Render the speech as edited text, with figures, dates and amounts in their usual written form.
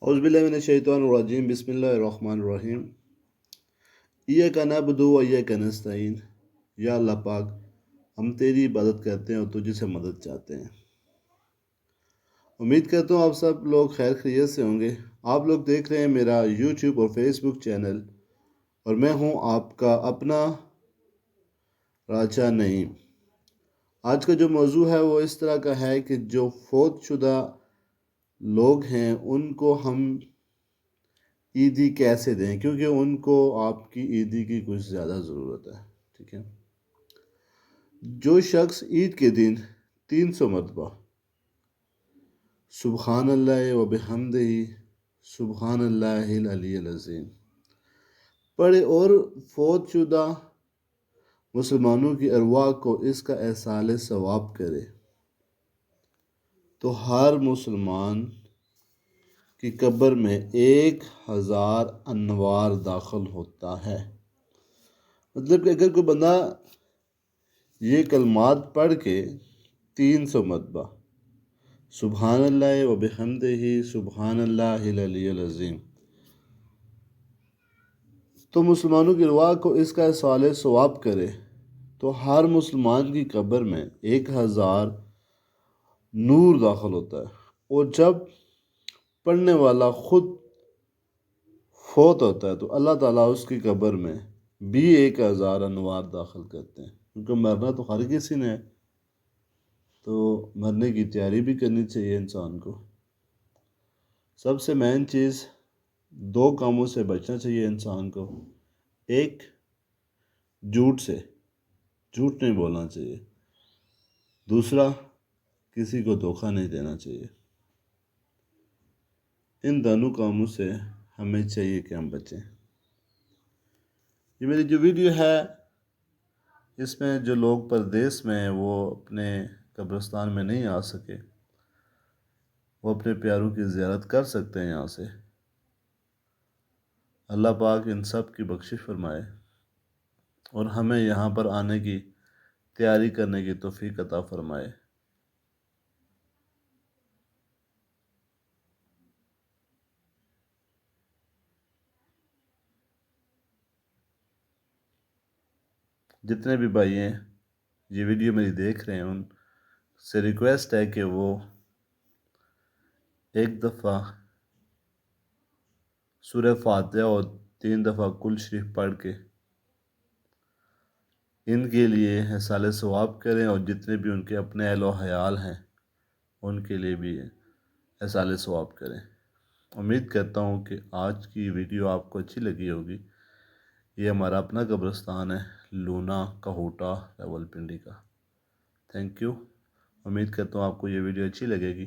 اعوذ باللہ من الشیطان الرجیم بسم اللہ الرحمن الرحیم ایاک نعبد و ایاک نستعین۔ یا اللہ پاک، ہم تیری عبادت کرتے ہیں اور تجھ سے مدد چاہتے ہیں۔ امید کرتا ہوں آپ سب لوگ خیر خیریت سے ہوں گے۔ آپ لوگ دیکھ رہے ہیں میرا یوٹیوب اور فیس بک چینل، اور میں ہوں آپ کا اپنا راجہ نعیم۔ آج کا جو موضوع ہے وہ اس طرح کا ہے کہ جو فوت شدہ لوگ ہیں ان کو ہم عیدی کیسے دیں، کیونکہ ان کو آپ کی عیدی کی کچھ زیادہ ضرورت ہے۔ ٹھیک ہے، جو شخص عید کے دن 300 مرتبہ سبحان اللہ و بحمدہ سبحان اللہ العلی العظیم پڑھے اور فوت شدہ مسلمانوں کی ارواح کو اس کا ایصال ثواب کرے، تو ہر مسلمان کی قبر میں 1000 انوار داخل ہوتا ہے۔ مطلب کہ اگر کوئی بندہ یہ کلمات پڑھ کے 300 مرتبہ سبحان اللہ و بحمدہ سبحان اللہ العلی العظیم، تو مسلمانوں کی ارواح کو اس کا ایصال ثواب کرے، تو ہر مسلمان کی قبر میں 1000 نور داخل ہوتا ہے۔ اور جب پڑھنے والا خود فوت ہوتا ہے تو اللہ تعالیٰ اس کی قبر میں بھی 1000 انوار داخل کرتے ہیں، کیونکہ مرنا تو ہر کسی نے ہے، تو مرنے کی تیاری بھی کرنی چاہیے انسان کو۔ سب سے مین چیز، 2 کاموں سے بچنا چاہیے انسان کو۔ ایک، جھوٹ سے، جھوٹ نہیں بولنا چاہیے۔ دوسرا، کسی کو دھوکہ نہیں دینا چاہیے۔ ان دونوں کاموں سے ہمیں چاہیے کہ ہم بچیں۔ یہ میری جو ویڈیو ہے اس میں جو لوگ پردیس میں ہیں وہ اپنے قبرستان میں نہیں آ سکے، وہ اپنے پیاروں کی زیارت کر سکتے ہیں یہاں سے۔ اللہ پاک ان سب کی بخشش فرمائے اور ہمیں یہاں پر آنے کی تیاری کرنے کی توفیق عطا فرمائے۔ جتنے بھی بھائی ہیں یہ ویڈیو میری دیکھ رہے ہیں، ان سے ریکویسٹ ہے کہ وہ ایک دفعہ سورہ فاتحہ اور 3 دفعہ کل شریف پڑھ کے ان کے لیے ایصال ثواب کریں، اور جتنے بھی ان کے اپنے اہل و عیال ہیں ان کے لیے بھی ایصال ثواب کریں۔ امید کرتا ہوں کہ آج کی ویڈیو آپ کو اچھی لگی ہوگی۔ یہ ہمارا اپنا قبرستان ہے، لونا کہوٹا راولپنڈی کا۔ Thank you. امید کرتا ہوں آپ کو یہ ویڈیو اچھی لگے گی۔